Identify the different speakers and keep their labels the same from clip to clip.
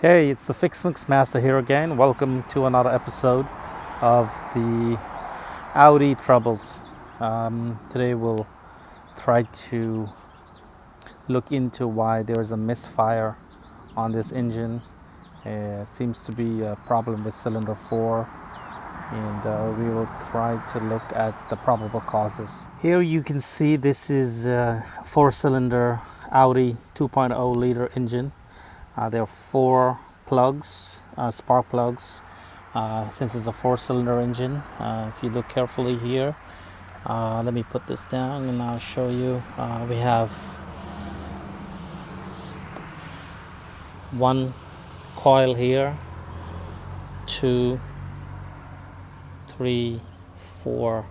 Speaker 1: Hey, it's the Fix Mix Master here again. Welcome to another episode of the Audi Troubles. Today we'll try to look into why there's a misfire on this engine. It seems to be a problem with cylinder 4, and we will try to look at the probable causes. Here you can see this is a 4-cylinder Audi 2.0 liter engine. There are 4 plugs, spark plugs, since it's a 4-cylinder engine. If you look carefully here, let me put this down and I'll show you. We have 1 coil here, 2, 3, 4.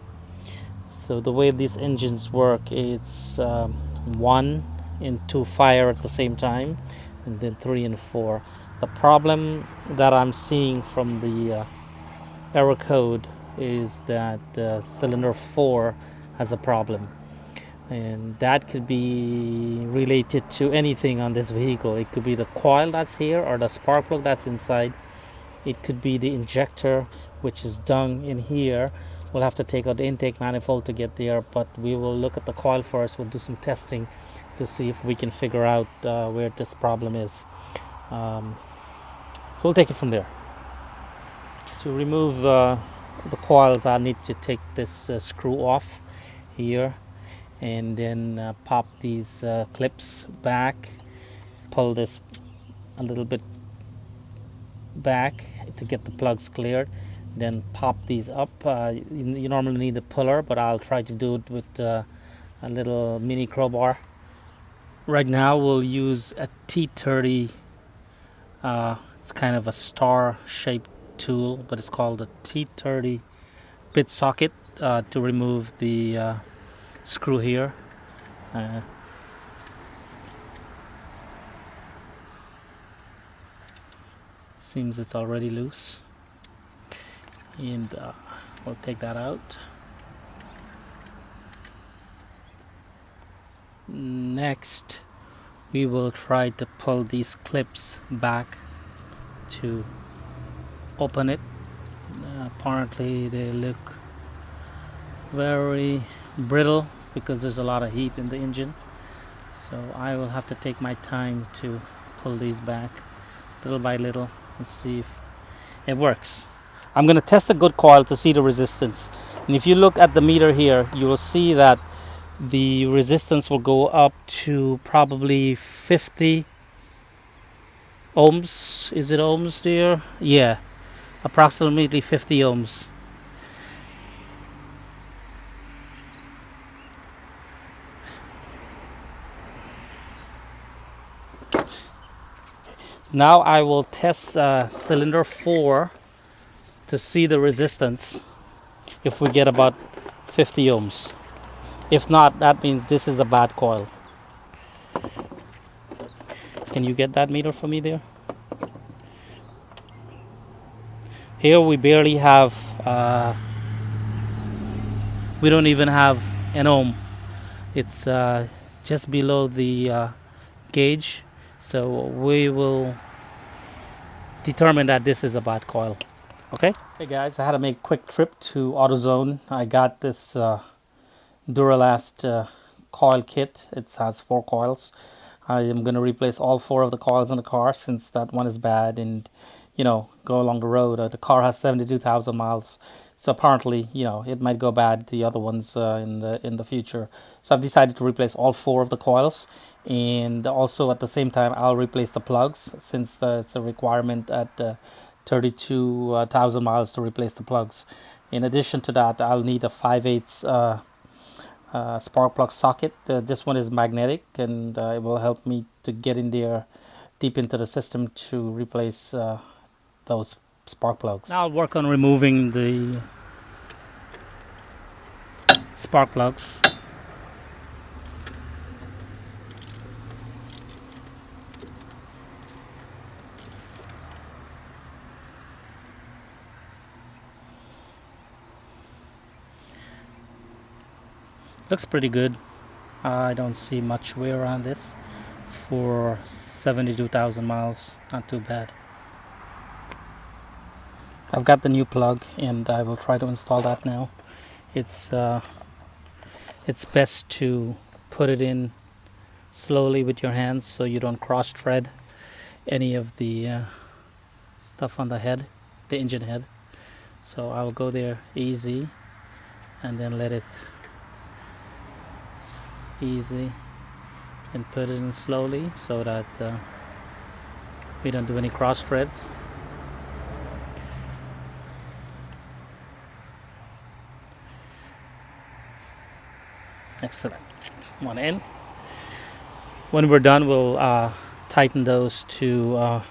Speaker 1: So the way these engines work, it's 1 and 2 fire at the same time, and then 3 and 4. The problem that I'm seeing from the error code is that cylinder 4 has a problem, and that could be related to anything on this vehicle. It could be the coil that's here or the spark plug that's inside. It could be the injector, which is down in here. We'll have to take out the intake manifold to get there, but we will look at the coil first. We'll do some testing to see if we can figure out where this problem is. So we'll take it from there. To remove the coils, I need to take this screw off here, and then pop these clips back, pull this a little bit back to get the plugs cleared, then pop these up. You normally need a puller, but I'll try to do it with a little mini crowbar. Right now we'll use a T30. It's kind of a star shaped tool, but it's called a T30 bit socket to remove the screw here. Seems it's already loose, and we'll take that out. Next, we will try to pull these clips back to open it. Apparently they look very brittle because there's a lot of heat in the engine, so I will have to take my time to pull these back little by little and see if it works. I'm going to test a good coil to see the resistance, and if you look at the meter here, you will see that the resistance will go up to probably 50 ohms. Is it ohms there? Yeah, approximately 50 ohms. Now I will test cylinder 4 to see the resistance, if we get about 50 ohms. If not, that means this is a bad coil. Can you get that meter for me there? Here we barely have, we don't even have an ohm. It's just below the gauge, so we will determine that this is a bad coil. Okay? Hey guys, I had to make a quick trip to AutoZone. I got this Duralast coil kit. It has 4 coils. I am going to replace all 4 of the coils in the car, since that one is bad, and go along the road. The car has 72,000 miles, so apparently it might go bad, the other ones in the future. So I've decided to replace all 4 of the coils, and also at the same time I'll replace the plugs, since it's a requirement at 32,000 miles to replace the plugs. In addition to that, I'll need a 5/8 spark plug socket. This one is magnetic, and it will help me to get in there deep into the system to replace those spark plugs. Now I'll work on removing the spark plugs. Looks pretty good. I don't see much wear on this for 72,000 miles. Not too bad. I've got the new plug and I will try to install that now. It's best to put it in slowly with your hands so you don't cross thread any of the stuff on the head, the engine head. So I'll go there easy and then let it easy and put it in slowly so that we don't do any cross threads. Excellent. One in. When we're done, we'll tighten those to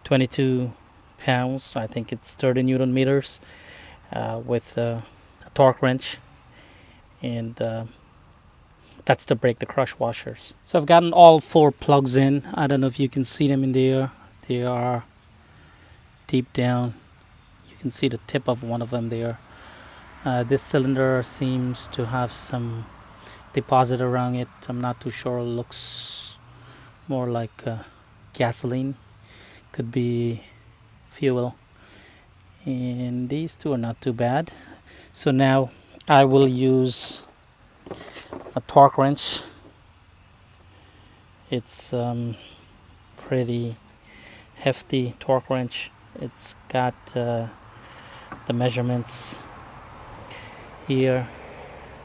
Speaker 1: 22 pounds. I think it's 30 Newton meters with a torque wrench, and that's to break the crush washers. So I've gotten all 4 plugs in. I don't know if you can see them in there. They are deep down. You can see the tip of one of them there. This cylinder seems to have some deposit around it. I'm not too sure. It looks more like gasoline. Could be fuel. And these 2 are not too bad. So now I will use a torque wrench. It's pretty hefty torque wrench. It's got the measurements here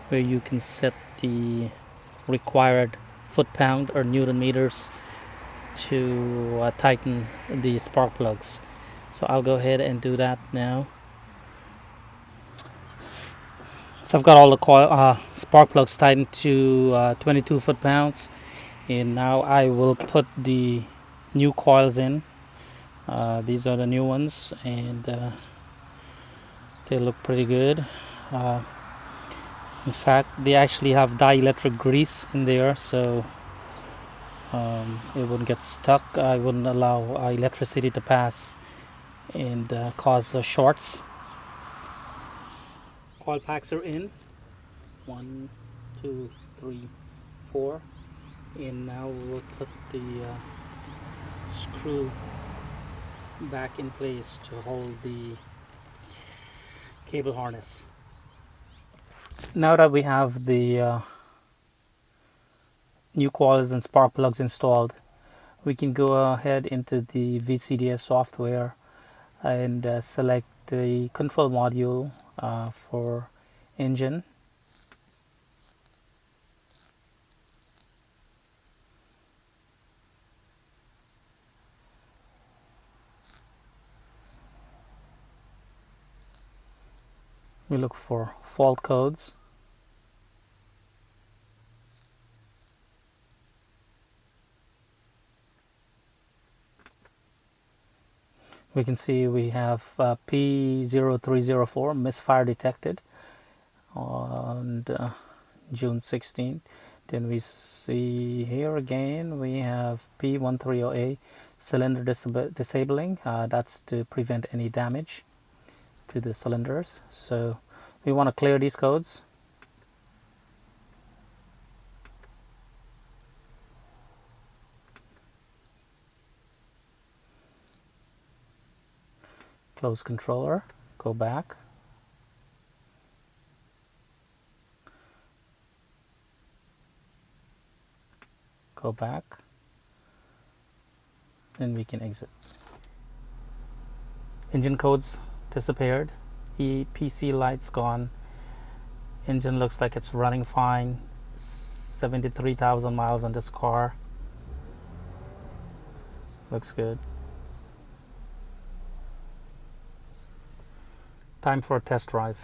Speaker 1: where you can set the required foot-pound or Newton meters to tighten the spark plugs. So I'll go ahead and do that now. So I've got all the spark plugs tightened to 22 foot-pounds, and now I will put the new coils in. These are the new ones, and they look pretty good. In fact, they actually have dielectric grease in there, so it wouldn't get stuck. I wouldn't allow electricity to pass and cause shorts. Coil packs are in. 1, 2, 3, 4. And now we'll put the screw back in place to hold the cable harness. Now that we have the new coils and spark plugs installed, we can go ahead into the VCDS software and select the control module for engine. We look for fault codes. We can see we have P0304 misfire detected on June 16th. Then we see here again we have P130A cylinder disabling. That's to prevent any damage to the cylinders. So we want to clear these codes. Close controller, go back. Go back. And we can exit. Engine codes disappeared. EPC lights gone. Engine looks like it's running fine. 73,000 miles on this car. Looks good. Time for a test drive.